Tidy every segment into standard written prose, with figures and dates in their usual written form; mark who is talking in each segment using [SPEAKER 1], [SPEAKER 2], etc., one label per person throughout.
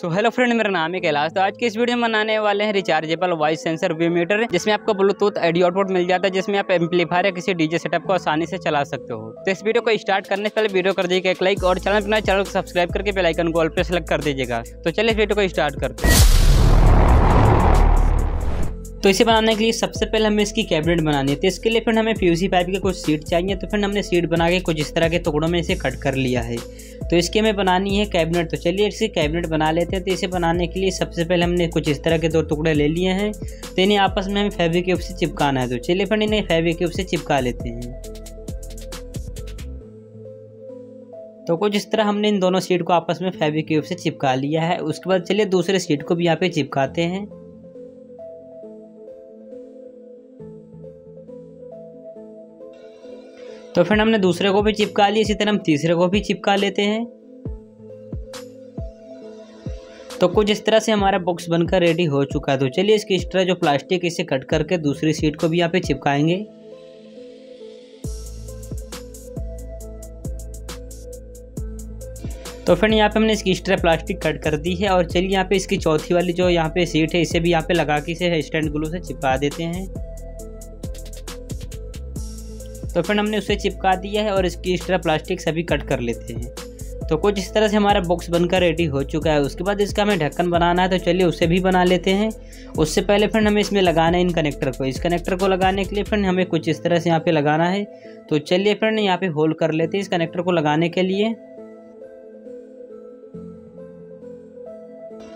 [SPEAKER 1] So hello friend, मेरा नाम है कैलाश। तो आज की इस वीडियो में बनाने वाले हैं rechargeable voice sensor view meter, जिसमें आपको ब्लूटूथ ऑडियो आउटपुट मिल जाता है, जिसमें आप एम्पलीफायर या किसी डीजे सेटअप को आसानी से चला सकते हो। तो इस वीडियो को स्टार्ट करने से पहले वीडियो कर दीजिएगा एक लाइक और चैनल को सब्सक्राइब करके बेल आइकन को ऑल पे सेलेक्ट कर दीजिएगा। तो चलिए इस वीडियो को स्टार्ट करते हैं। तो इसे बनाने के लिए सबसे पहले हमें इसकी कैबिनेट बनानी है। तो इसके लिए फिर हमें पीवीसी पाइप के कुछ सीट चाहिए। तो फिर हमने सीट बना के कुछ इस तरह के टुकड़ों में इसे कट कर लिया है। तो इसकी हमें बनानी है कैबिनेट। तो चलिए इसकी कैबिनेट बना लेते हैं। तो इसे बनाने के लिए सबसे पहले हमने कुछ इस तरह के दो टुकड़े ले लिए हैं। तो इन्हें आपस में हमें फेविक्विक से चिपकाना है। तो चलिए फिर इन्हें फेविक्विक से चिपका लेते हैं। तो कुछ इस तरह हमने इन दोनों सीट को आपस में फेविक्विक से चिपका लिया है। उसके बाद चलिए दूसरे सीट को भी यहाँ पे चिपकाते हैं। तो फिर हमने दूसरे को भी चिपका लिया, इसी तरह हम तीसरे को भी चिपका लेते हैं। तो कुछ इस तरह से हमारा बॉक्स बनकर रेडी हो चुका है। तो चलिए इसकी इस तरह जो प्लास्टिक इसे कट करके दूसरी सीट को भी यहाँ पे चिपकाएंगे। तो फिर यहाँ पे हमने इसकी इस तरह प्लास्टिक कट कर दी है। और चलिए यहाँ पे इसकी चौथी वाली जो यहाँ पे सीट है इसे भी यहाँ पे लगा के इसे स्टैंड ग्लू से चिपका देते हैं। तो फिर हमने उसे चिपका दिया है और इसकी इस तरह प्लास्टिक सभी कट कर लेते हैं। तो कुछ इस तरह से हमारा बॉक्स बनकर रेडी हो चुका है। उसके बाद इसका हमें ढक्कन बनाना है। तो चलिए उसे भी बना लेते हैं। उससे पहले फिर हमें इसमें लगाना है इन कनेक्टर को। इस कनेक्टर को लगाने के लिए फिर हमें कुछ इस तरह से यहाँ पे लगाना है। तो चलिए फिर यहाँ पे होल कर लेते हैं इस कनेक्टर को लगाने के लिए।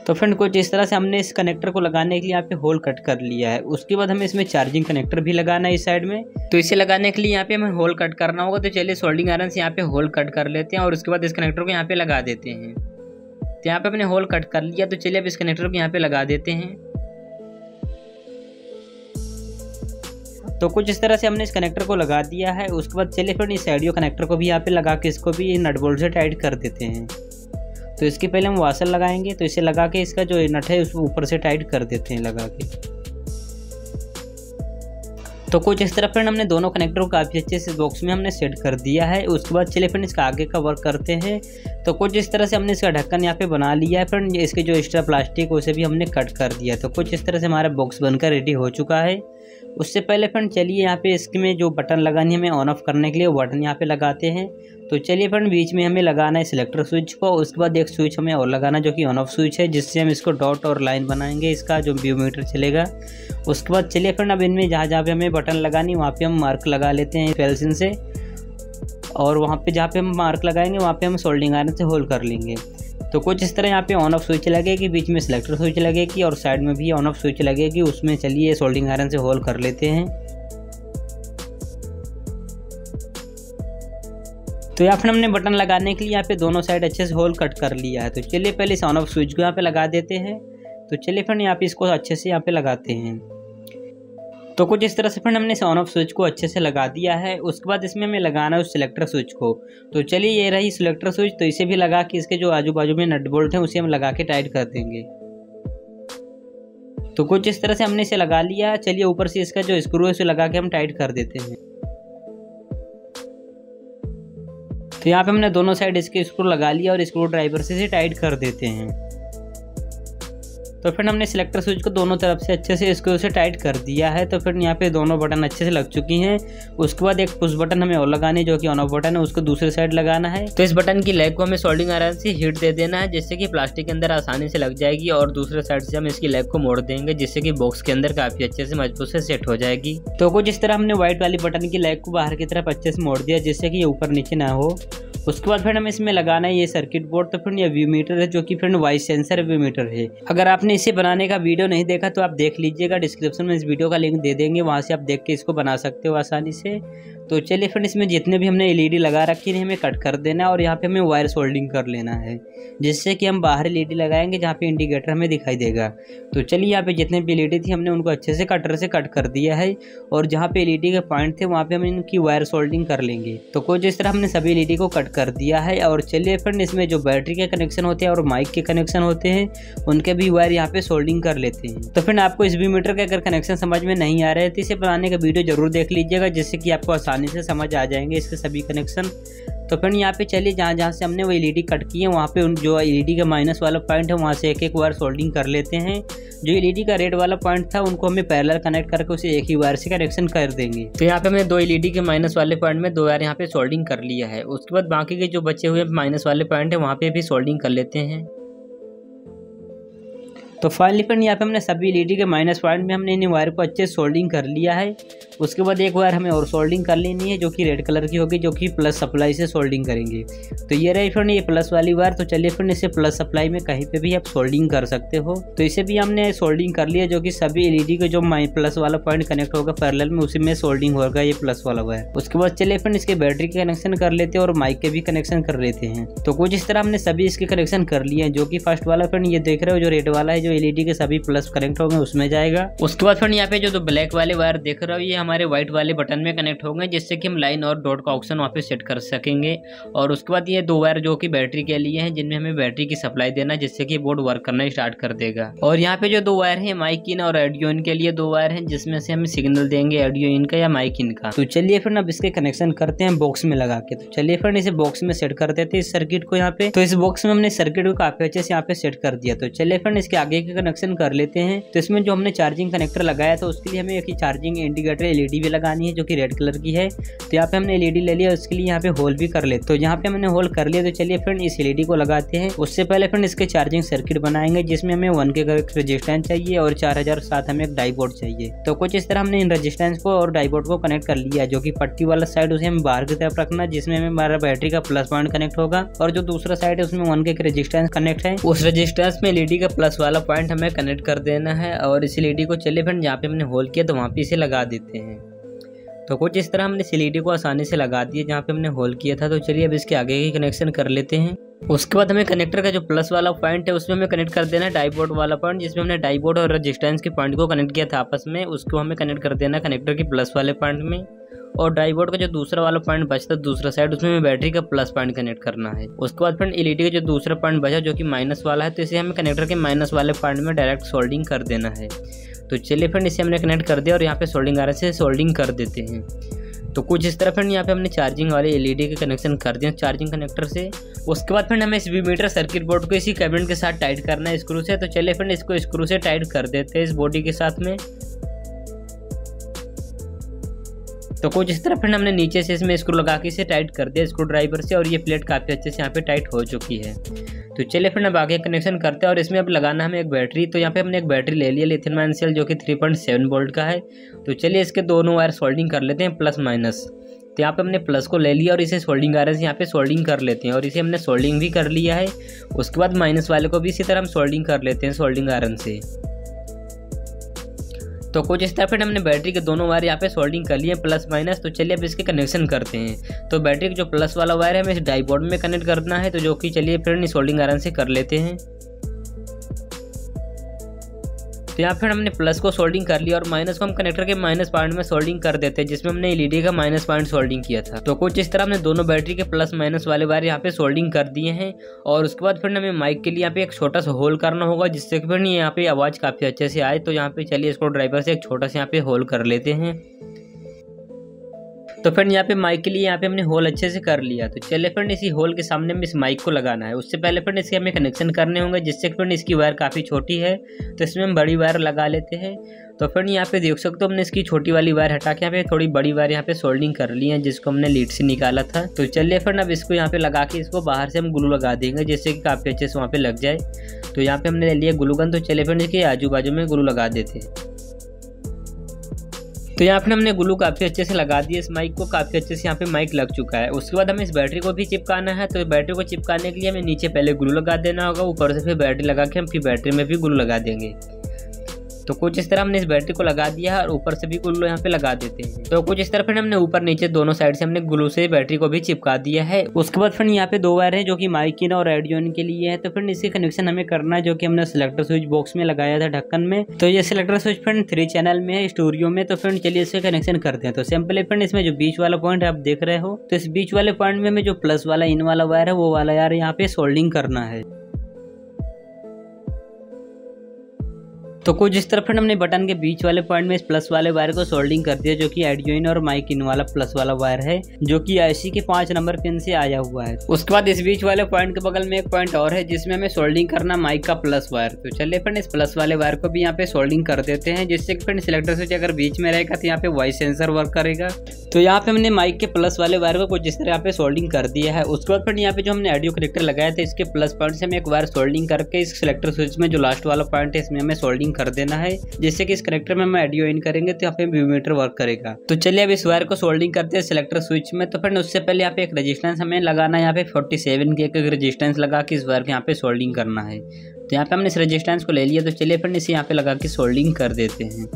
[SPEAKER 1] तो फ्रेंड कुछ इस तरह से हमने इस कनेक्टर को लगाने के लिए यहाँ पे होल कट कर लिया है। उसके बाद हमें इसमें चार्जिंग कनेक्टर भी लगाना है इस साइड में। तो इसे लगाने के लिए यहाँ पे हमें होल कट करना होगा। तो चलिए सोल्डिंग आयरन से यहाँ पे होल कट कर लेते हैं और उसके बाद इस कनेक्टर को यहाँ पे लगा देते हैं। तो यहाँ पे हमने होल कट कर लिया। तो चलिए अब इस कनेक्टर को यहाँ पे लगा देते हैं। तो कुछ इस तरह से हमने इस कनेक्टर को लगा दिया है। उसके बाद चलिए फिर इस ऑडियो कनेक्टर को भी यहाँ पे लगा के इसको भी नट बोल्ट से टाइट कर देते हैं। तो इसके पहले हम वाशर लगाएंगे। तो इसे लगा के इसका जो नट है उसको ऊपर से टाइट कर देते हैं लगा के। तो कुछ इस तरह फिर हमने दोनों कनेक्टर को काफ़ी अच्छे से बॉक्स में हमने सेट कर दिया है। उसके बाद चलिए फिर इसका आगे का वर्क करते हैं। तो कुछ इस तरह से हमने इसका ढक्कन यहाँ पे बना लिया है। फिर इसके जो एक्स्ट्रा प्लास्टिक उसे भी हमने कट कर दिया। तो कुछ इस तरह से हमारा बॉक्स बनकर रेडी हो चुका है। उससे पहले फिर चलिए यहाँ पे इसमें जो बटन लगानी है हमें ऑन ऑफ करने के लिए वो बटन यहाँ पे लगाते हैं। तो चलिए फिर बीच में हमें लगाना है सिलेक्टर स्विच को। उसके बाद एक स्विच हमें और लगाना जो कि ऑन ऑफ स्विच है, जिससे हम इसको डॉट और लाइन बनाएंगे इसका जो व्यू मीटर चलेगा। उसके बाद चलिए फिर अब इनमें जहाँ जहाँ पे हमें बटन लगानी वहाँ पे हम मार्क लगा लेते हैं पेंसिल से। और वहाँ पे जहाँ पे हम मार्क लगाएंगे वहाँ पे हम सोल्डिंग आयरन से होल कर लेंगे। तो कुछ इस तरह यहाँ पे ऑन ऑफ स्विच लगेगी, बीच में सिलेक्टर स्विच लगेगी और साइड में भी ऑन ऑफ स्विच लगेगी। उसमें चलिए सोल्डिंग आयरन से होल कर लेते हैं। तो यहाँ फिर हमने बटन लगाने के लिए यहाँ पे दोनों साइड अच्छे से होल कट कर लिया है। तो चलिए पहले इस ऑन ऑफ स्विच को यहाँ पे लगा देते हैं। तो चलिए फिर यहाँ पे इसको अच्छे से यहाँ पे लगाते हैं। तो कुछ इस तरह से फिर हमने इस ऑन ऑफ स्विच को अच्छे से लगा दिया है। उसके बाद इसमें हमें लगाना है उस सिलेक्टर स्विच को। तो चलिए ये रही सिलेक्टर स्विच। तो इसे भी लगा के इसके जो आजू बाजू में नट बोल्ट हैं उसे हम लगा के टाइट कर देंगे। तो कुछ इस तरह से हमने इसे लगा लिया। चलिए ऊपर से इसका जो स्क्रू है उसे लगा के हम टाइट कर देते हैं। तो यहाँ पे हमने दोनों साइड इसके स्क्रू लगा लिया और स्क्रू ड्राइवर से इसे टाइट कर देते हैं। तो फिर हमने सिलेक्टर स्विच को दोनों तरफ से अच्छे से स्क्रू से टाइट कर दिया है। तो फिर यहाँ पे दोनों बटन अच्छे से लग चुकी हैं। उसके बाद एक पुश बटन हमें और लगानी है जो कि ऑन ऑफ बटन है, उसको दूसरी साइड लगाना है। तो इस बटन की लेग को हमें सोल्डिंग आयरन से हीट दे देना है, जिससे कि प्लास्टिक के अंदर आसानी से लग जाएगी। और दूसरे साइड से हम इसकी लेग को मोड़ देंगे, जिससे कि बॉक्स के अंदर काफी अच्छे से मजबूत से सेट हो जाएगी। तो कुछ इस तरह हमने व्हाइट वाली बटन की लेग को बाहर की तरफ अच्छे से मोड़ दिया, जिससे कि ये ऊपर नीचे ना हो। उसके बाद फिर हमें इसमें लगाना है ये सर्किट बोर्ड। तो फिर ये व्यू मीटर है जो कि फिर वॉइस सेंसर व्यू मीटर है। अगर आपने इसे बनाने का वीडियो नहीं देखा तो आप देख लीजिएगा, डिस्क्रिप्शन में इस वीडियो का लिंक दे देंगे, वहाँ से आप देख के इसको बना सकते हो आसानी से। तो चलिए फिर इसमें जितने भी हमने एलईडी लगा रखी है हमें कट कर देना है और यहाँ पे हमें वायर सोल्डिंग कर लेना है, जिससे कि हम बाहर एलईडी लगाएंगे जहाँ पे इंडिकेटर हमें दिखाई देगा। तो चलिए यहाँ पे जितने भी एलईडी थी हमने उनको अच्छे से कटर से कट कर दिया है और जहाँ पे एलईडी के पॉइंट थे वहाँ पे हम इनकी वायर सोल्डिंग कर लेंगे। तो कुछ इस तरह हमने सभी एलईडी को कट कर दिया है। और चलिए फिर इसमें जो बैटरी के कनेक्शन होते हैं और माइक के कनेक्शन होते हैं उनके भी वायर यहाँ पे सोल्डिंग कर लेते हैं। तो फिर आपको इस व्यू मीटर के अगर कनेक्शन समझ में नहीं आ रहे हैं तो इसे बनाने का वीडियो जरूर देख लीजिएगा, जिससे कि आपको आसानी से समझ आ जाएंगे इसके सभी कनेक्शन। तो फ्रेंड यहाँ पे चलिए जहाँ जहाँ से हमने वो एलईडी कट की है वहाँ पे उन जो एलईडी का माइनस वाला पॉइंट है वहाँ से एक एक वायर सोल्डिंग कर लेते हैं। जो एलईडी का रेड वाला पॉइंट था उनको हमें पैरेलल कनेक्ट करके उसे एक ही वायर से कनेक्शन कर देंगे। तो यहाँ पे हमने दो एलईडी के माइनस वाले पॉइंट में दो वायर यहाँ पे सोल्डिंग कर लिया है। उसके बाद बाकी के जो बचे हुए माइनस वाले पॉइंट है वहाँ पे भी सोल्डिंग कर लेते हैं। तो फाइनली फ्रेंड यहाँ पे हमने सभी एलईडी के माइनस पॉइंट में हमने इन वायर को अच्छे से सोल्डिंग कर लिया है। उसके बाद एक वायर हमें और सोल्डिंग कर लेनी है जो कि रेड कलर की होगी, जो कि प्लस सप्लाई से सोल्डिंग करेंगे। तो ये रही फ्रेंड ये प्लस वाली वायर। तो चलिए फ्रेंड इसे प्लस सप्लाई में कहीं पे भी आप सोल्डिंग कर सकते हो। तो इसे भी हमने सोल्डिंग कर लिया, जो कि सभी एलईडी के जो प्लस वाला पॉइंट कनेक्ट होगा पैरेलल में उसी में सोल्डिंग होगा ये प्लस वाला वायर। उसके बाद चलिए फ्रेंड इसके बैटरी के कनेक्शन कर लेते हैं और माइक के भी कनेक्शन कर लेते हैं। तो कुछ इस तरह हमने सभी इसके कनेक्शन कर लिए हैं। जो कि फर्स्ट वाला फ्रेंड ये देख रहे हो जो रेड वाला है, जो एलईडी के सभी प्लस कनेक्ट होंगे उसमें जाएगा। उसके बाद फ्रेंड यहाँ पे जो ब्लैक वाले वायर देख रहे हो ये हमारे व्हाइट वाले बटन में कनेक्ट होंगे, जिससे कि हम लाइन और डॉट का ऑप्शन वहाँ पे सेट कर सकेंगे। और उसके बाद ये दो वायर जो कि बैटरी के लिए हैं, जिनमें हमें बैटरी की सप्लाई देना है, जिससे कि बोर्ड वर्क करना स्टार्ट कर देगा। और यहाँ पे जो दो वायर हैं माइक इन और ऑडियो इन के लिए दो वायर हैं, जिसमें से हमें सिग्नल देंगे ऑडियो इन का या माइक इन का। तो चलिए फ्रेंड अब इसके कनेक्शन करते हैं बॉक्स में लगा के। तो चलिए फ्रेंड इसे बॉक्स में सेट कर देते हैं इस सर्किट को यहाँ पे। तो इस बॉक्स में हमने सर्किट को काफी अच्छे से यहाँ पे सेट कर दिया। तो चलिए फ्रेंड इसके आगे के कनेक्शन कर लेते हैं। तो इसमें जो हमने चार्जिंग कनेक्टर लगाया था उसके लिए हमें एक चार्जिंग इंडिकेटर एलईडी भी लगानी है जो कि रेड कलर की है। तो यहाँ पे हमने एलईडी ले लिया, उसके लिए यहाँ पे होल भी कर ले। तो यहाँ पे हमने होल कर लिया। तो चलिए फ्रेंड इस एलईडी को लगाते हैं। उससे पहले फ्रेंड इसके चार्जिंग सर्किट बनाएंगे, जिसमें हमें 1K का रेजिस्टेंस चाहिए और 4000 साथ हमें एक डाईपोर्ट चाहिए। तो कुछ इस तरह हमने इन रेजिस्टेंस को और डाईपोर्ट को कनेक्ट कर लिया, जो कि पट्टी वाला साइड उसे हमें बाहर की तरफ रखना, जिसमें हमें हमारा बैटरी का प्लस पॉइंट कनेक्ट होगा। और जो दूसरा साइड है उसमें 1K का रेजिस्टेंस कनेक्ट है, उस रेजिस्टेंस में एलईडी का प्लस वाला पॉइंट हमें कनेक्ट कर देना है। और इस एलईडी को चलिए फ्रेंड जहाँ पे हमने होल किया तो वहाँ पे इसे लगा देते हैं। तो कुछ इस तरह हमने एलईडी को आसानी से लगा दिया जहाँ पे हमने होल किया था। तो चलिए अब इसके आगे की कनेक्शन कर लेते हैं। उसके बाद हमें कनेक्टर का जो प्लस वाला पॉइंट है उसमें हमें कनेक्ट कर देना है डाईपोर्ट वाला पॉइंट, जिसमें हमने डाईपोर्ट और रेजिस्टेंस के पॉइंट को कनेक्ट किया था आपस में, उसको हमें कनेक्ट कर देना कनेक्टर के प्लस वाले पॉइंट में। और डाईपोर्ट का जो दूसरा वाला पॉइंट बचता है दूसरा साइड, उसमें हमें बैटरी का प्लस पॉइंट कनेक्ट करना है। उसके बाद फ्रेंड एलईडी का जो दूसरा पॉइंट बचा जो कि माइनस वाला है, तो इसे हमें कनेक्टर के माइनस वाले पॉइंट में डायरेक्ट सोल्डिंग कर देना है। तो चलिए फ्रेंड इसे हमने कनेक्ट कर दिया और यहाँ पे सोल्डिंग आयरन से सोल्डिंग कर देते हैं। तो कुछ इस तरह फ्रेंड यहाँ पे हमने चार्जिंग वाले एलईडी के कनेक्शन कर दिए चार्जिंग कनेक्टर से। उसके बाद फ्रेंड हमें इस मीटर सर्किट बोर्ड को इसी कैबिनेट के साथ टाइट करना है स्क्रू से। तो चलिए फ्रेंड इसको स्क्रू से टाइट कर देते हैं इस बॉडी के साथ में। तो कुछ इस तरह फ्रेंड हमने नीचे से इसमें स्क्रू लगा के इसे टाइट कर दिया स्क्रू ड्राइवर से, और ये प्लेट काफ़ी अच्छे से यहाँ पे टाइट हो चुकी है। तो चलिए फ्रेंड अब आगे कनेक्शन करते हैं और इसमें अब लगाना हमें एक बैटरी। तो यहाँ पे हमने एक बैटरी ले लिया लिथियम आयन सेल जो कि 3.7 वोल्ट का है। तो चलिए इसके दोनों वायर सोल्डिंग कर लेते हैं प्लस माइनस। तो यहाँ पे हमने प्लस को ले लिया और इसे सोल्डिंग आयरन से यहाँ पे सोल्डिंग कर लेते हैं, और इसे हमने सोल्डिंग भी कर लिया है। उसके बाद माइनस वाले को भी इसी तरह हम सोल्डिंग कर लेते हैं सोल्डिंग आयरन से। तो कुछ इस तरह फिर हमने बैटरी के दोनों वायर यहाँ पे सोल्डिंग कर लिए प्लस माइनस। तो चलिए अब इसके कनेक्शन करते हैं। तो बैटरी का जो प्लस वाला वायर है हमें इस डाईपोर्ट में कनेक्ट करना है, तो जो कि चलिए फिर सोल्डिंग आयरन से कर लेते हैं। तो यहाँ फिर हमने प्लस को सोल्डिंग कर लिया और माइनस को हम कनेक्टर के माइनस पॉइंट में सोल्डिंग कर देते हैं, जिसमें हमने एलईडी का माइनस पॉइंट सोल्डिंग किया था। तो कुछ इस तरह हमने दोनों बैटरी के प्लस माइनस वाले वायर यहाँ पे सोल्डिंग कर दिए हैं। और उसके बाद फिर हमें माइक के लिए यहाँ पे एक छोटा सा होल करना होगा, जिससे फिर यहाँ पे आवाज़ काफ़ी अच्छे से आए। तो यहाँ पे चलिए इसको ड्राइवर से एक छोटा सा यहाँ पे होल कर लेते हैं। तो फ्रेंड यहाँ पे माइक के लिए यहाँ पे हमने होल अच्छे से कर लिया। तो चलिए फ्रेंड इसी होल के सामने में इस माइक को लगाना है। उससे पहले फ्रेंड इसके हमें कनेक्शन करने होंगे, जिससे फ्रेंड इसकी वायर काफ़ी छोटी है, तो इसमें हम बड़ी वायर लगा लेते हैं। तो फ्रेंड यहाँ पे देख सकते हो हमने इसकी छोटी वाली वायर हटा के यहाँ पे थोड़ी बड़ी वायर यहाँ पे सोल्डिंग कर ली है, जिसको हमने लीड से निकाला था। तो चलिए फ्रेंड अब इसको यहाँ पे लगा के इसको बाहर से हम ग्लू लगा देंगे, जिससे कि काफ़ी अच्छे से वहाँ पे लग जाए। तो यहाँ पे हमने ले लिया ग्लू गन। तो चलिए फ्रेंड इसके आजू बाजू में ग्लू लगा देते हैं। तो यहाँ पे हमने ग्लू काफ़ी अच्छे से लगा दिया इस माइक को, काफ़ी अच्छे से यहाँ पे माइक लग चुका है। उसके बाद हमें इस बैटरी को भी चिपकाना है। तो बैटरी को चिपकाने के लिए हमें नीचे पहले ग्लू लगा देना होगा, ऊपर से फिर बैटरी लगा के हम फिर बैटरी में भी ग्लू लगा देंगे। तो कुछ इस तरह हमने इस बैटरी को लगा दिया है और ऊपर से भी ग्लू यहाँ पे लगा देते हैं। तो कुछ इस तरह फिर हमने ऊपर नीचे दोनों साइड से हमने ग्लू से बैटरी को भी चिपका दिया है। उसके बाद फिर यहाँ पे दो वायर है जो कि माइक इन और ऑडियो इन के लिए है। तो फिर इसके कनेक्शन हमें करना है, जो कि हमने सिलेक्टर स्विच बॉक्स में लगाया था ढक्कन में। तो ये सिलेक्टर स्विच फ्रेंड 3 चैनल में है स्टूडियो में। तो फ्रेंड चलिए इससे कनेक्शन करते हैं। तो सिंपली फ्रेंड इसमें जो बीच वाला पॉइंट आप देख रहे हो, तो इस बीच वाले पॉइंट में हमें जो प्लस वाला इन वाला वायर है वो वाला यार यहाँ पे सोल्डिंग करना है। तो कुछ इस तरह फिर हमने बटन के बीच वाले पॉइंट में इस प्लस वाले वायर को सोल्डिंग कर दिया, जो कि एडजॉइन और माइक इन वाला प्लस वाला वायर है, जो कि IC के 5 नंबर पिन से आया हुआ है। उसके बाद इस बीच वाले पॉइंट के बगल में एक पॉइंट और है जिसमें हमें सोल्डिंग करना माइक का प्लस वायर। तो चलिए फिर इस प्लस वाले वायर को भी यहाँ पे सोल्डिंग कर देते हैं, जिससे कि फिर सिलेक्टर स्विच अगर बीच में रहेगा तो यहाँ पे वॉइस सेंसर वर्क करेगा। तो यहाँ पे हमने माइक के प्लस वाले वायर को कुछ इस तरह यहाँ पे सोल्डिंग कर दिया है। उसके बाद फिर यहाँ पे जो हमने ऑडियो कनेक्टर लगाया था इसके प्लस पॉइंट से हमें एक वायर सोल्डिंग करके इस सिलेक्टर स्विच में जो लास्ट वाला पॉइंट है इसमें हमें सोल्डिंग कर देना है, जिससे कि इस कनेक्टर में हम ऑडियो इन करेंगे तो यहाँ पे व्यू मीटर वर्क करेगा। तो चलिए अब इस वायर को सोल्डिंग करते हैं सिलेक्टर स्विच में। तो फिर उससे पहले यहाँ पे एक रेजिस्टेंस हमें लगाना है, यहाँ पे 47 की एक रेजिस्टेंस लगा के इस वायर को यहाँ पे सोल्डिंग करना है। तो यहाँ पे हमने इस रेजिस्टेंस को ले लिया। तो चलिए फिर इसे यहाँ पे लगा के सोल्डिंग कर देते हैं।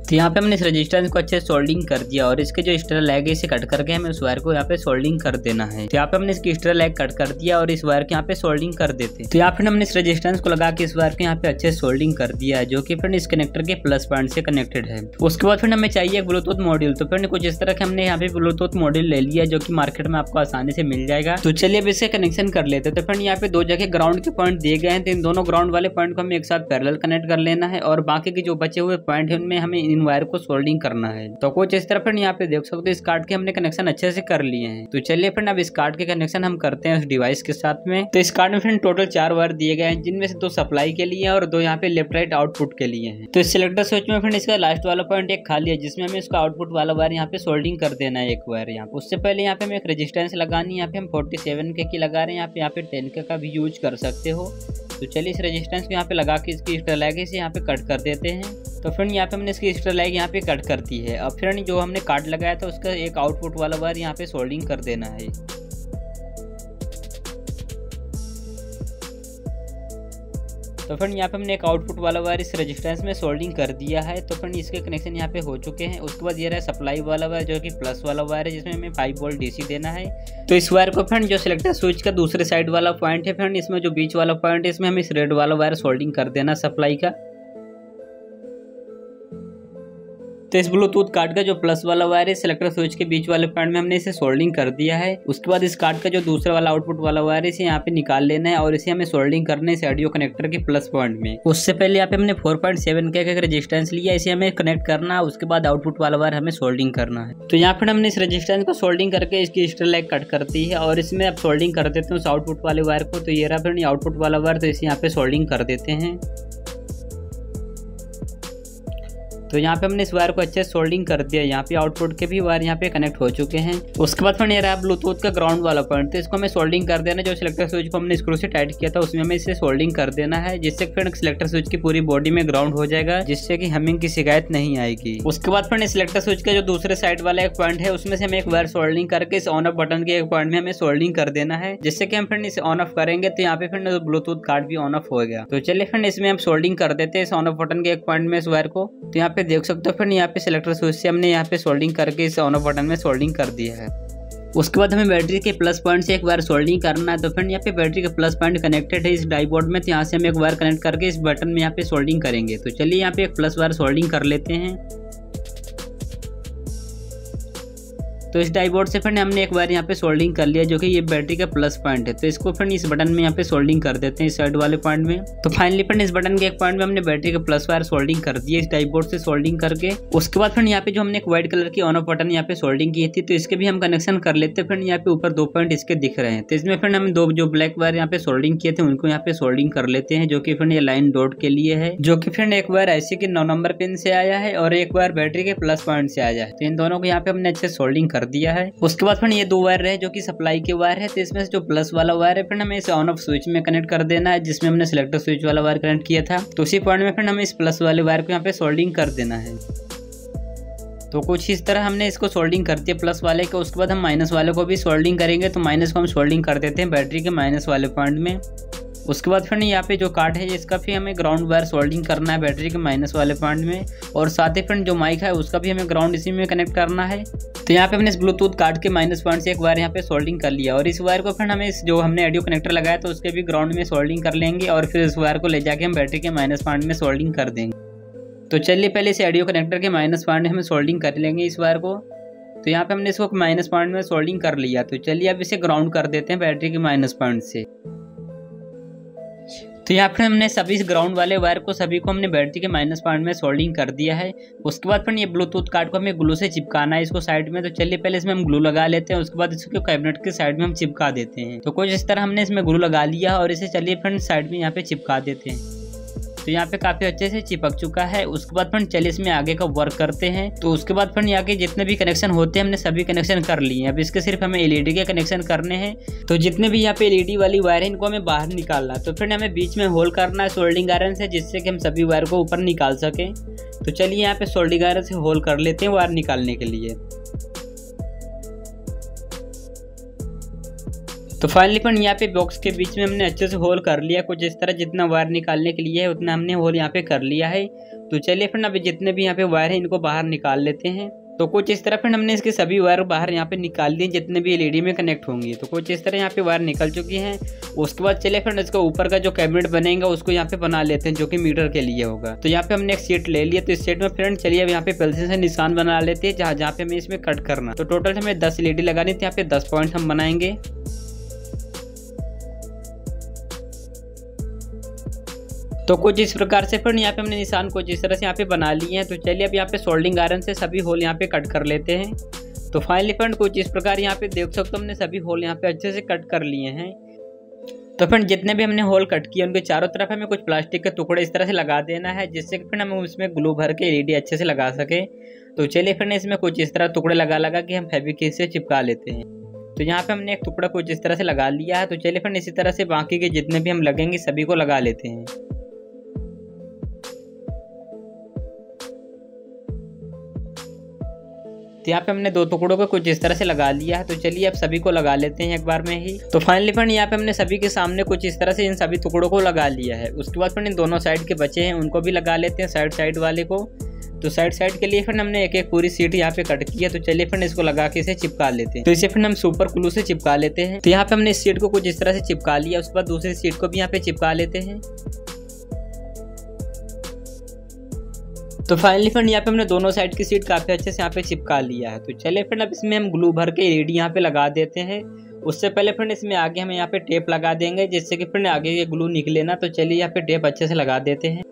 [SPEAKER 1] तो यहाँ पे हमने इस रेजिस्टेंस को अच्छे से सोल्डिंग कर दिया और इसके जो एक्स्ट्रा लैग है इसे कट करके हमें उस वायर को यहाँ पे सोल्डिंग कर देना है। तो यहाँ पे हमने इसकी एक्स्ट्रा लैग कट कर दिया और इस वायर के यहाँ पे सोल्डिंग कर देते हैं। तो यहाँ पे हमने इस रेजिस्टेंस को लगा के इस वायर के यहाँ पे अच्छे से सोल्डिंग कर दिया है, जो कि फिर इस कनेक्टर के प्लस पॉइंट से कनेक्टेड है। उसके बाद फिर हमें चाहिए एक ब्लूटूथ मॉड्यूल। तो फिर कुछ इस तरह के हमने यहाँ पे ब्लूटूथ मॉड्यूल ले लिया, जो कि मार्केट में आपको आसानी से मिल जाएगा। तो चलिए अब इससे कनेक्शन कर लेते हैं। तो फिर यहाँ पे 2 जगह ग्राउंड के पॉइंट दिए गए हैं, तो इन दोनों ग्राउंड वाले पॉइंट को हमें एक साथ पैरेलल कनेक्ट कर लेना है और बाकी के जो बचे हुए पॉइंट है उनमें हमें इन वायर को सोल्डिंग करना है। तो कुछ इस तरह फिर यहाँ पे देख सकते हो इस कार्ड के हमने कनेक्शन अच्छे से कर लिए हैं। तो चलिए फिर अब इस कार्ड के कनेक्शन हम करते हैं उस डिवाइस के साथ में। तो इस कार्ड में फिर टोटल 4 वायर दिए गए हैं, जिनमें से 2 सप्लाई के लिए और 2 यहाँ पे लेफ्ट राइट आउटपुट के लिए हैं। तो इस सिलेक्टर स्विच में फिर इसका लास्ट वाला पॉइंट एक खाली है, जिसमें हमें इसका आउटपुट वाला वायर यहाँ पे सोल्डिंग कर देना है, एक वायर यहाँ पे। उससे पहले यहाँ पे हमें एक रेजिस्टेंस लगानी है। यहाँ पे हम 47 के की लगा रहे हैं, यहाँ पे 10 के का भी यूज कर सकते हो। तो चलिए इस रेजिस्टेंस को यहाँ पे लगा के इसकी एक्स्ट्रा लैग इसे यहाँ पे कट कर देते हैं। तो फिर यहाँ पे हमने इसकी एक्स्ट्रा लैग यहाँ पे कट कर दी है। अब फिर जो हमने कार्ड लगाया था उसका एक आउटपुट वाला वायर यहाँ पे सोल्डिंग कर देना है। तो फिर यहाँ पे हमने एक आउटपुट वाला वायर इस रेजिस्टेंस में सोल्डिंग कर दिया है। तो फिर इसके कनेक्शन यहाँ पे हो चुके हैं। उसके बाद ये रहा सप्लाई वाला वायर, जो कि प्लस वाला वायर है, जिसमें हमें 5 वोल्ट DC देना है। तो इस वायर को फिर जो सिलेक्टर स्विच का दूसरे साइड वाला पॉइंट है, फिर इसमें जो बीच वाला पॉइंट है इसमें हमें इस रेड वाला वायर सोल्डिंग कर देना सप्लाई का। तो इस ब्लूटूथ कार्ड का जो प्लस वाला वायर है सिलेक्टर स्विच के बीच वाले पॉइंट में हमने इसे सोल्डिंग कर दिया है। उसके बाद इस कार्ड का जो दूसरा वाला आउटपुट वाला वायर है इसे यहाँ पे निकाल लेना है और इसे हमें सोल्डिंग करना है इस ऑडियो कनेक्टर के प्लस पॉइंट में। उससे पहले यहाँ पे हमने 4.7 के एक रेजिस्टेंस लिया, इसे हमें कनेक्ट करना है। उसके बाद आउटपुट वाला वायर हमें सोल्डिंग करना है। तो यहाँ पे हमने इस रेजिस्टेंस को सोल्डिंग करके इसकी एक्स्ट्रा लैग कट करती है और इसमें अब सोल्डिंग कर देते हैं उस आउटपुट वाले वायर को। तो ये रहा फिर आउटपुट वाला वायर, तो इसे यहाँ पे सोल्डिंग कर देते हैं। तो यहाँ पे हमने इस वायर को अच्छे से सोल्डिंग कर दिया। यहाँ पे आउटपुट के भी वायर यहाँ पे कनेक्ट हो चुके हैं। उसके बाद फिर ये रहा ब्लूटूथ का ग्राउंड वाला पॉइंट, तो इसको हमें सोल्डिंग कर देना। जो सिलेक्टर स्विच को हमने स्क्रू से टाइट किया था उसमें हमें इसे सोल्डिंग कर देना है, जिससे फिर सिलेक्टर स्विच की पूरी बॉडी में ग्राउंड हो जाएगा, जिससे कि हमिंग की शिकायत नहीं आएगी। उसके बाद फिर सिलेक्टर स्विच का जो दूसरे साइड वाला एक पॉइंट है उसमें से हमें एक वायर सोल्डिंग करके इस ऑन ऑफ बटन के एक पॉइंट में हमें सोल्डिंग कर देना है, जिससे कि हम फिर इसे ऑन ऑफ करेंगे तो यहाँ पे फिर ब्लूटूथ कार्ड भी ऑन ऑफ हो गया। तो चलिए फिर इसमें हम सोल्डिंग कर देते हैं इस ऑन ऑफ बटन के एक पॉइंट में इस वायर को। तो यहाँ पे देख सकते हो फिर यहाँ पे सिलेक्टर स्विच से हमने यहाँ पे सोल्डिंग करके इस ऑन ऑफ बटन में सोल्डिंग कर दिया है। उसके बाद हमें बैटरी के प्लस पॉइंट से एक बार सोल्डिंग करना है। तो फिर यहाँ पे बैटरी का प्लस पॉइंट कनेक्टेड है इस डाईपोर्ट में, तो यहाँ से हम एक बार कनेक्ट करके इस बटन में यहाँ पे सोल्डिंग करेंगे। तो चलिए यहाँ पे एक प्लस वायर सोल्डिंग कर लेते हैं। तो इस डाईपोर्ट से फिर हमने एक बार यहाँ पे सोल्डिंग कर लिया, जो कि ये बैटरी का प्लस पॉइंट है। तो इसको फिर इस बटन में यहाँ पे सोल्डिंग कर देते हैं इस साइड वाले पॉइंट में। तो फाइनली फिर इस बटन के एक पॉइंट में हमने बैटरी का प्लस वायर सोल्डिंग कर दिया इस डाईपोर्ट से सोल्डिंग करके। उसके बाद फिर यहाँ पे जो हमने एक व्हाइट कलर की ऑन ऑफ बटन यहाँ पे सोल्डिंग की थी, तो इसके भी हम कनेक्शन कर लेते हैं। फिर यहाँ पे ऊपर 2 पॉइंट इसके दिख रहे हैं, तो इसमें फिर हम 2 जो ब्लैक वायर यहाँ पे सोल्डिंग किए थे उनको यहाँ पे सोल्डिंग कर लेते हैं, जो कि फिर ये लाइन डॉट के लिए है, जो कि फिर एक वायर IC के 9 नंबर पिन से आया है और एक वायर बैटरी के प्लस पॉइंट से आया है। तो इन दोनों को यहाँ पे हमने अच्छे सोल्डिंग कर दिया है। उसके बाद फिर ये 2 वायर रहे जो कि सप्लाई के वायर है। तो इसमें से जो प्लस वाला वायर है फिर हमें इसे ऑन ऑफ स्विच में कनेक्ट कर देना है, जिसमें हमने सिलेक्टर स्विच वाला वायर कनेक्ट किया था। तो उसी पॉइंट में फिर हमें इस प्लस वाले वायर को यहाँ पे सोल्डिंग कर देना है। तो कुछ इस तरह हमने इसको सोल्डिंग कर दिया प्लस वाले को। उसके बाद हम माइनस वाले को भी सोल्डिंग करेंगे। तो माइनस को हम सोल्डिंग कर देते हैं बैटरी के माइनस वाले पॉइंट में। उसके बाद फिर यहाँ पे जो कार्ड है इसका भी हमें ग्राउंड वायर सोल्डिंग करना है बैटरी के माइनस वाले पॉइंट में, और साथ ही फिर जो माइक है उसका भी हमें ग्राउंड इसी में कनेक्ट करना है। तो यहाँ पे हमने इस ब्लूटूथ कार्ड के माइनस पॉइंट से एक वायर यहाँ पे सोल्डिंग कर लिया, और इस वायर को फिर हमें जो हमने ऑडियो कनेक्टर लगाया तो उसके भी ग्राउंड में सोल्डिंग कर लेंगे, और फिर इस वायर को ले जाके हम बैटरी के माइनस पॉइंट में सोल्डिंग कर देंगे। तो चलिए पहले इसे ऑडियो कनेक्टर के माइनस पॉइंट में हम सोल्डिंग कर लेंगे इस वायर को। तो यहाँ पे हमने इसको माइनस पॉइंट में सोल्डिंग कर लिया। तो चलिए अब इसे ग्राउंड कर देते हैं बैटरी के माइनस पॉइंट से। तो यहाँ पर हमने सभी ग्राउंड वाले वायर को सभी को हमने बैटरी के माइनस पॉइंट में सोल्डिंग कर दिया है। उसके बाद फिर ये ब्लूटूथ कार्ड को हमें ग्लू से चिपकाना है इसको साइड में। तो चलिए पहले इसमें हम ग्लू लगा लेते हैं, उसके बाद इसको कैबिनेट के साइड में हम चिपका देते हैं। तो कुछ इस तरह हमने इसमें ग्लू लगा लिया और इसे चलिए फिर साइड में यहाँ पे चिपका देते हैं। तो यहाँ पे काफी अच्छे से चिपक चुका है। उसके बाद फिर चलिए इसमें आगे का वर्क करते हैं। तो उसके बाद फिर यहाँ के जितने भी कनेक्शन होते हैं हमने सभी कनेक्शन कर लिए हैं। अब इसके सिर्फ हमें एलईडी के कनेक्शन करने हैं। तो जितने भी यहाँ पे एलईडी वाली वायर है इनको हमें बाहर निकालना है। तो फिर हमें बीच में होल करना है सोल्डिंग आयरन से, जिससे कि हम सभी वायर को ऊपर निकाल सकें। तो चलिए यहाँ पे सोल्डिंग आयरन से होल कर लेते हैं वायर निकालने के लिए। तो फाइनली पर यहाँ पे बॉक्स के बीच में हमने अच्छे से होल कर लिया कुछ इस तरह। जितना वायर निकालने के लिए है उतना हमने होल यहाँ पे कर लिया है। तो चलिए फिर अभी जितने भी यहाँ पे वायर है इनको बाहर निकाल लेते हैं। तो कुछ इस तरह फिर हमने इसके सभी वायर बाहर यहाँ पे निकाल दिए जितने भी एलईडी में कनेक्ट होंगे। तो कुछ इस तरह यहाँ पे वायर निकल चुकी हैं। उसके बाद चलिए फिर इसका ऊपर का जो कैबिनेट बनेगा उसको यहाँ पे बना लेते हैं, जो कि मीटर के लिए होगा। तो यहाँ पे हमने एक सीट ले लिया। तो इस सीट में फ्रेंड चलिए अब यहाँ पे पेंसिल से निशान बना लेते हैं जहाँ पे हमें इसमें कट करना। तो टोटल हमें 10 एलईडी लगानी थी, यहाँ पे 10 पॉइंट हम बनाएंगे। तो कुछ इस प्रकार से फिर यहाँ पे हमने निशान कुछ इस तरह से यहाँ पे बना लिए हैं। तो चलिए अब यहाँ पे सोल्डिंग आयरन से सभी होल यहाँ पे कट कर लेते हैं। तो फाइनली फ्रेंड कुछ इस प्रकार यहाँ पे देख सकते हो हमने सभी होल यहाँ पे अच्छे से कट कर लिए हैं। तो फ्रेंड जितने भी हमने होल कट किए उनके चारों तरफ हमें कुछ प्लास्टिक के टुकड़े इस तरह से लगा देना है, जिससे कि फिर हम उसमें ग्लू भर के एलईडी अच्छे से लगा सके। तो चलिए फिर इसमें कुछ इस तरह टुकड़े लगा के हम फेविक्विक से चिपका लेते हैं। तो यहाँ पे हमने एक टुकड़ा कुछ इस तरह से लगा लिया है। तो चलिए फिर इसी तरह से बाकी के जितने भी हम लगेंगे सभी को लगा लेते हैं। तो यहाँ पे हमने 2 टुकड़ों को कुछ इस तरह से लगा लिया है। तो चलिए अब सभी को लगा लेते हैं एक बार में ही। तो फाइनली फ्रेंड यहाँ पे हमने सभी के सामने कुछ इस तरह से इन सभी टुकड़ों को लगा लिया है। उसके बाद फ्रेंड इन दोनों साइड के बचे हैं उनको भी लगा लेते हैं, साइड वाले को। तो साइड के लिए फिर हमने एक पूरी सीट यहाँ पे कट की है। तो चलिए फिर इसको लगा के इसे चिपका लेते हैं। तो इसे फिर हम सुपर ग्लू से चिपका लेते हैं। तो यहाँ पे हमने इस सीट को कुछ इस तरह से चिपका लिया। उसके बाद दूसरी सीट को भी यहाँ पे चिपका लेते हैं। तो फाइनली फ्रेंड यहाँ पे हमने दोनों साइड की सीट काफी अच्छे से यहाँ पे चिपका लिया है। तो चलिए फ्रेंड अब इसमें हम ग्लू भर के एलईडी यहाँ पे लगा देते हैं। उससे पहले फ्रेंड इसमें आगे हम यहाँ पे टेप लगा देंगे, जिससे कि फ्रेंड आगे ये ग्लू निकले ना। तो चलिए यहाँ पे टेप अच्छे से लगा देते हैं।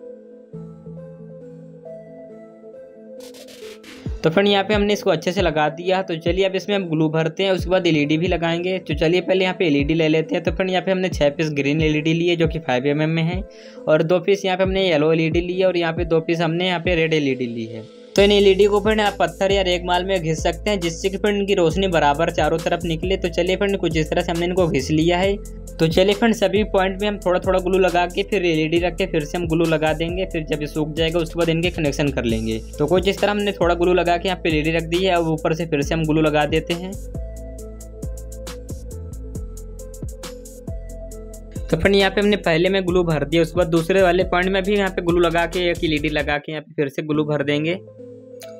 [SPEAKER 1] तो फ्रेंड यहाँ पे हमने इसको अच्छे से लगा दिया। तो चलिए अब इसमें हम ग्लू भरते हैं, उसके बाद एलईडी भी लगाएंगे। तो चलिए पहले यहाँ पे एलईडी ले लेते हैं। तो फ्रेंड यहाँ पे हमने 6 पीस ग्रीन एलईडी लिए जो कि 5 mm में है, और 2 पीस यहाँ पे हमने येलो एलईडी ली है, और यहाँ पे 2 पीस हमने यहाँ पे रेड एलईडी ली है। तो इन एलईडी को फिर आप पत्थर या रेगमाल में घिस सकते हैं, जिससे कि फिर इनकी रोशनी बराबर चारों तरफ निकले। तो चलिए फिर कुछ इस तरह से हमने इनको घिस लिया है। तो चलिए फ्रेंड सभी पॉइंट में हम थोड़ा ग्लू लगा के फिर एलईडी रख के फिर से हम ग्लू लगा देंगे। फिर जब ये सूख जाएगा उसके बाद इनके कनेक्शन कर लेंगे। तो कुछ इस तरह हमने थोड़ा ग्लू लगा के यहाँ पे एलईडी रख दी है। अब ऊपर से फिर से हम ग्लू लगा देते हैं। तो फ्रेंड यहाँ पे हमने पहले में ग्लू भर दिया, उसके बाद दूसरे वाले पॉइंट में भी यहाँ पे ग्लू लगा के एक एलईडी लगा के यहाँ पे फिर से ग्लू भर देंगे।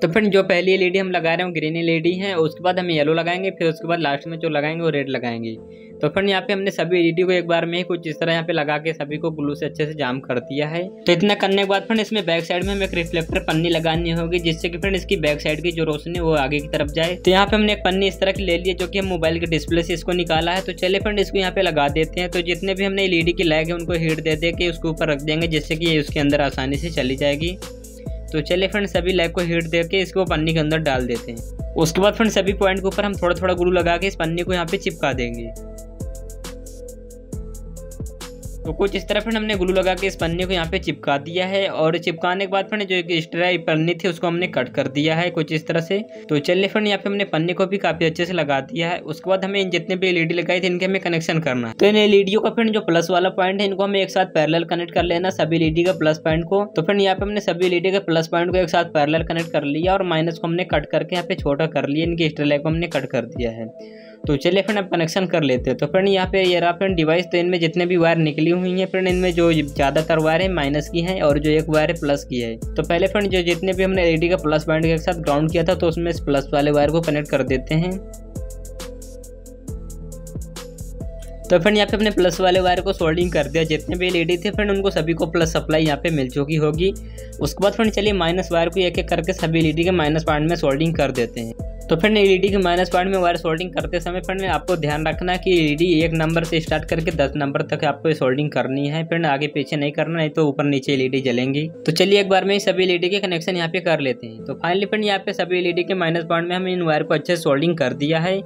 [SPEAKER 1] तो फ्रेंड जो पहली एलईडी हम लगा रहे हैं वो ग्रीन एलईडी है, उसके बाद हम येलो लगाएंगे, फिर उसके बाद लास्ट में जो लगाएंगे वो रेड लगाएंगे। तो फ्रेंड यहाँ पे हमने सभी एलईडी को एक बार में ही कुछ इस तरह यहाँ पे लगा के सभी को ग्लू से अच्छे से जाम कर दिया है। तो इतना करने के बाद फ्रेंड इसमें बैक साइड में हमें एक रिफ्लेक्टर पन्नी लगानी होगी, जिससे कि फ्रेंड इसकी बैक साइड की जो रोशनी है वो आगे की तरफ जाए। तो यहाँ पे हमने एक पन्नी इस तरह की ले ली है जो कि हम मोबाइल के डिस्प्ले से इसको निकाला है। तो चलिए फ्रेंड इसको यहाँ पे लगा देते हैं। तो जितने भी हमने एलईडी की लाइट है उनको हीट दे के उसके ऊपर रख देंगे, जिससे कि ये उसके अंदर आसानी से चली जाएगी। तो चलिए फ्रेंड सभी लाइट को हीट देके इसको पन्नी के अंदर डाल देते हैं। उसके बाद फ्रेंड सभी पॉइंट के ऊपर हम थोड़ा ग्लू लगा के इस पन्नी को यहाँ पे चिपका देंगे। तो कुछ इस तरह फिर हमने ग्लू लगा के इस पन्नी को यहाँ पे चिपका दिया है, और चिपकाने के बाद फिर जो एक एक्स्ट्रा पन्नी थी उसको हमने कट कर दिया है कुछ इस तरह से। तो चलिए फिर यहाँ पे हमने पन्नी को भी काफी अच्छे से लगा दिया है। उसके बाद हमें इन जितने भी एलईडी लगाई थे इनके हमें कनेक्शन करना है। तो इन एलईडीओ का फिर जो प्लस वाला पॉइंट है इनको हमें एक साथ पैरेलल कनेक्ट कर लेना सभी एलईडी का प्लस पॉइंट को। तो फिर यहाँ पे हमने सभी एलईडी के प्लस पॉइंट को एक साथ पैरेलल कनेक्ट कर लिया, और माइनस को हमने कट करके यहाँ पे छोटा कर लिया, इनकी एक्स्ट्रा लाइट को हमने कट कर दिया है। तो चलिए फ्रेंड अब कनेक्शन कर लेते हैं। तो फ्रेंड यहाँ पे ये रहा फ्रेंड डिवाइस। तो इनमें जितने भी वायर निकली हुई हैं फ्रेंड, इनमें जो ज़्यादातर वायर है माइनस की है और जो एक वायर है प्लस की है। तो पहले फ्रेंड जो जितने भी हमने एलईडी का प्लस पॉइंट के साथ ग्राउंड किया था, तो उसमें इस प्लस वाले वायर को कनेक्ट कर देते हैं। तो फ्रेंड यहाँ पे अपने प्लस वाले वायर को सोल्डिंग कर दिया। जितने भी एलईडी थे फ्रेंड उनको सभी को प्लस सप्लाई यहाँ पे मिल चुकी होगी। उसके बाद फ्रेंड चलिए माइनस वायर को एक एक करके सभी एलईडी के माइनस पॉइंट में सोल्डिंग कर देते हैं। तो फ्रेंड एलईडी के माइनस पॉइंट में वायर सोल्डिंग करते समय फ्रेंड आपको ध्यान रखना कि एलईडी 1 नंबर से स्टार्ट करके 10 नंबर तक आपको सोल्डिंग करनी है फ्रेंड, आगे पीछे नहीं करना, नहीं तो ऊपर नीचे एलईडी जलेंगी। तो चलिए एक बार में ही सभी एलईडी के कनेक्शन यहाँ पे कर लेते हैं। तो फाइनली फ्रेंड यहाँ पे सभी एलईडी के माइनस पॉइंट में हमने इन वायर को अच्छे से सोल्डिंग कर दिया है।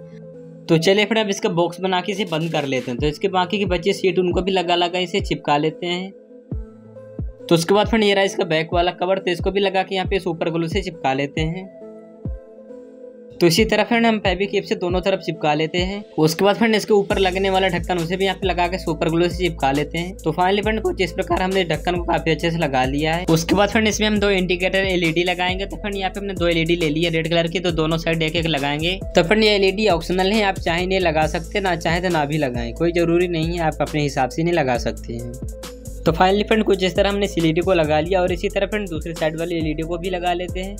[SPEAKER 1] तो चलिए फ्रेंड अब इसका बॉक्स बना के इसे बंद कर लेते हैं। तो इसके बाकी की बची सीट उनको भी लगा इसे चिपका लेते हैं। तो उसके बाद फ्रेंड ये रहा इसका बैक वाला कवर, तो इसको भी लगा के यहाँ पे सुपर ग्लू से चिपका लेते हैं। तो इसी तरह फ्रेंड हम फेविक्विक से दोनों तरफ चिपका लेते हैं। उसके बाद फ्रेंड इसके ऊपर लगने वाला ढक्कन उसे भी यहाँ पे लगा के सुपर ग्लू से चिपका लेते हैं। तो फाइनली फ्रेंड कुछ इस प्रकार हमने ढक्कन को काफी अच्छे से लगा लिया है। उसके बाद फ्रेंड इसमें हम 2 इंडिकेटर एलईडी लगाएंगे। तो फ्रेंड यहाँ पे हमने 2 एलईडी ले ली है रेड कलर की, तो दोनों साइड एक एक लगाएंगे। तो फ्रेंड ये एलईडी ऑप्शनल है, आप चाहे नहीं लगा सकते, ना चाहे तो ना भी लगाएं, कोई जरूरी नहीं है, आप अपने हिसाब से नहीं लगा सकते हैं। तो फाइनली फ्रेंड कुछ इस तरह हमने एलईडी को लगा लिया और इसी तरह फ्रेंड दूसरी साइड वाली एलईडी को भी लगा लेते हैं।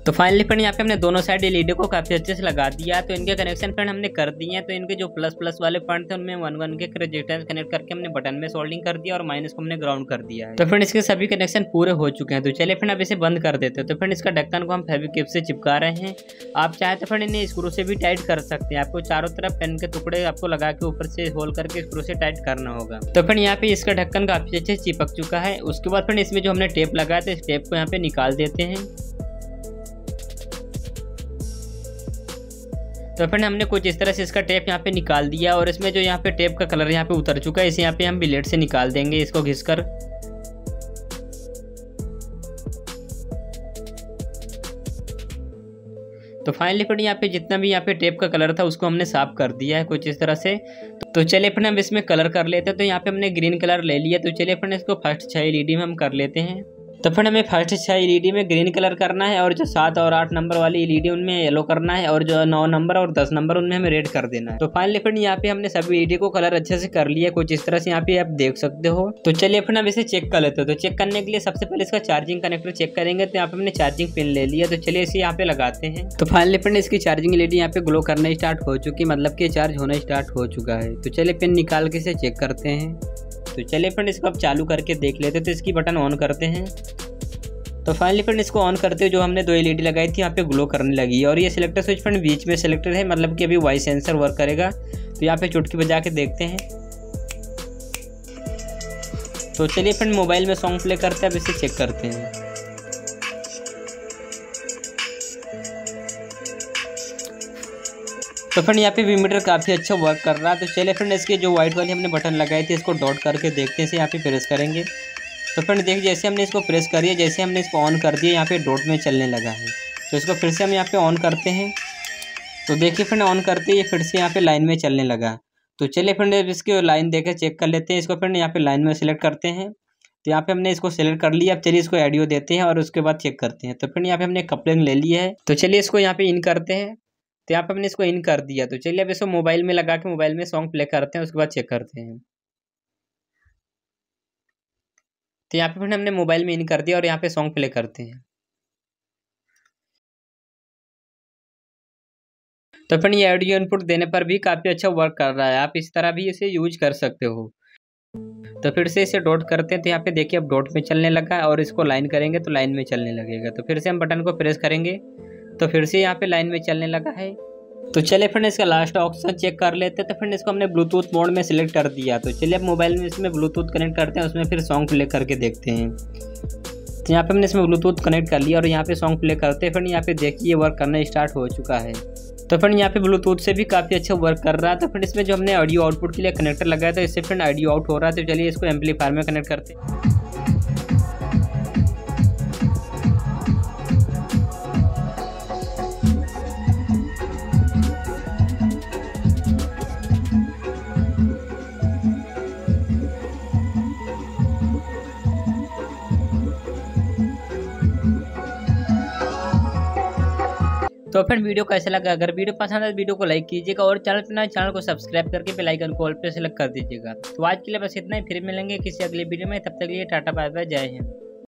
[SPEAKER 1] तो फाइनली फ्रेंड यहाँ पे हमने दोनों साइड एलईडी को काफी अच्छे से लगा दिया। तो इनके कनेक्शन फ्रेंड हमने कर दिए हैं। तो इनके जो प्लस प्लस वाले पॉइंट थे उनमें 1 के रेजिस्टेंस कनेक्ट करके हमने बटन में सोल्डिंग कर दिया और माइनस को हमने ग्राउंड कर दिया है। तो फ्रेंड इसके सभी कनेक्शन पूरे हो चुके हैं। तो चलिए फ्रेंड अब इसे बंद कर देते हैं। तो फ्रेंड इसका ढक्कन को हम फेविक्विक से चिपका रहे हैं। आप चाहे तो फ्रेंड इन्हें स्क्रू से भी टाइट कर सकते हैं। आपको चारों तरफ पेन के टुकड़े आपको लगा के ऊपर से होल करके स्क्रू से टाइट करना होगा। तो फ्रेंड यहाँ पे इसका ढक्कन काफी अच्छे से चिपक चुका है। उसके बाद फ्रेंड इसमें जो हमने टेप लगाया था इस टेप को यहाँ पे निकाल देते हैं। तो फ्रेंड हमने कुछ इस तरह से इसका टेप यहाँ पे निकाल दिया और इसमें जो यहाँ पे टेप का कलर यहाँ पे उतर चुका है, इसे यहाँ पे हम ब्लेड से निकाल देंगे इसको घिसकर। तो फाइनली फ्रेंड यहाँ पे जितना भी यहाँ पे टेप का कलर था उसको हमने साफ कर दिया है कुछ इस तरह से। तो चलिए फ्रेंड हम इसमें कलर कर लेते हैं। तो यहाँ पे हमने ग्रीन कलर ले लिया। तो चलिए फ्रेंड इसको फर्स्ट 6 एलईडी में हम कर लेते हैं। तो फ्रेंड हमें फर्स्ट 6 एलईडी में ग्रीन कलर करना है और जो 7 और 8 नंबर वाली एलईडी उनमें येलो करना है और जो 9 नंबर और 10 नंबर उनमें हमें रेड कर देना है। तो फाइनली फ्रेंड यहाँ पे हमने सभी एलईडी को कलर अच्छे से कर लिया कुछ इस तरह से, यहाँ पे आप देख सकते हो। तो चलिए फ्रेंड अब इसे चेक कर लेते हो। तो चेक करने के लिए सबसे पहले इसका चार्जिंग कनेक्टर चेक करेंगे। तो यहाँ पे हमने चार्जिंग पिन ले लिया। तो चलिए इसे यहाँ पे लगाते हैं। तो फाइनली फ्रेंड इसकी चार्जिंग एलईडी यहाँ पे ग्लो करना स्टार्ट हो चुकी, मतलब कि चार्ज होना स्टार्ट हो चुका है। तो चलिए पिन निकाल के इसे चेक करते हैं। तो चलिए फ्रेंड इसको अब चालू करके देख लेते हैं। तो इसकी बटन ऑन करते हैं। तो फाइनली फ्रेंड इसको ऑन करते हुए जो हमने 2 एलईडी लगाई थी यहाँ पे ग्लो करने लगी और ये सिलेक्टर स्विच फ्रेंड बीच में सिलेक्टेड है, मतलब कि अभी वॉइस सेंसर वर्क करेगा। तो यहाँ पे चुटकी बजा के देखते हैं। तो चलिए फ्रेंड मोबाइल में सॉन्ग प्ले करते हैं, अब इसे चेक करते हैं। तो फ्रेंड यहाँ पे वीमीटर काफ़ी अच्छा वर्क कर रहा है। तो चलिए फ्रेंड इसके जो व्हाइट वाली हमने बटन लगाई थी इसको डॉट करके देखते हैं, इसे यहाँ पे प्रेस करेंगे। तो फ्रेंड देखिए जैसे हमने इसको प्रेस करिए, जैसे हमने इसको ऑन कर दिया यहाँ पे डॉट में चलने लगा है। तो इसको फिर से हम यहाँ पे ऑन करते हैं। तो देखिए फ्रेंड ऑन करते ही फिर से यहाँ पे लाइन में चलने लगा। तो चलिए फ्रेंड इसकी लाइन देकर चेक कर लेते हैं। इसको फ्रेंड यहाँ पे लाइन में सेलेक्ट करते हैं। तो यहाँ पे हमने इसको सेलेक्ट कर लिया। अब चलिए इसको ऑडियो देते हैं और उसके बाद चेक करते हैं। तो फ्रेंड यहाँ पे हमने कपलिंग ले ली है। तो चलिए इसको यहाँ पे इन करते हैं। तो यहाँ पे हमने इसको इन कर दिया। तो चलिए अब इसको मोबाइल में लगा के मोबाइल में सॉन्ग प्ले करते हैं, उसके बाद चेक करते हैं। तो यहाँ पे फ्रेंड हमने मोबाइल में इन कर दिया और यहाँ पे सॉन्ग प्ले करते हैं। तो फ्रेंड ये ऑडियो इनपुट देने पर भी काफ़ी अच्छा वर्क कर रहा है, आप इस तरह भी इसे यूज कर सकते हो। तो फिर से इसे डॉट करते हैं। तो यहाँ पे देखिए अब डॉट में चलने लगा और इसको लाइन करेंगे तो लाइन में चलने लगेगा। तो फिर से हम बटन को प्रेस करेंगे तो फिर से यहाँ पे लाइन में चलने लगा है। तो चलिए फ्रेंड इसका लास्ट ऑप्शन चेक कर लेते हैं। तो फ्रेंड इसको हमने ब्लूटूथ मोड में सिलेक्ट कर दिया। तो चलिए अब मोबाइल में इसमें ब्लूटूथ कनेक्ट करते हैं, उसमें फिर सॉन्ग प्ले करके देखते हैं। तो यहाँ पे हमने इसमें ब्लूटूथ कनेक्ट कर लिया और यहाँ पे सॉन्ग प्ले करते हैं। फ्रेंड यहाँ पे देखिए वर्क करना स्टार्ट हो चुका है। तो फ्रेंड यहाँ पे ब्लूटूथ से भी काफ़ी अच्छा वर्क कर रहा है। तो फ्रेंड इसमें जो हमने ऑडियो आउटपुट के लिए कनेक्टर लगाया था इससे फ्रेंड ऑडियो आउट हो रहा है। तो चलिए इसको एम्पलीफायर में कनेक्ट करते हैं। तो फ्रेंड वीडियो कैसा लगा, अगर वीडियो पसंद है तो वीडियो को लाइक कीजिएगा और चैनल को सब्सक्राइब करके बेल आइकन को ऑल पे सेलेक्ट कर दीजिएगा। तो आज के लिए बस इतना ही, फिर मिलेंगे किसी अगले वीडियो में, तब तक के लिए टाटा बाय बाय, जय हिंद।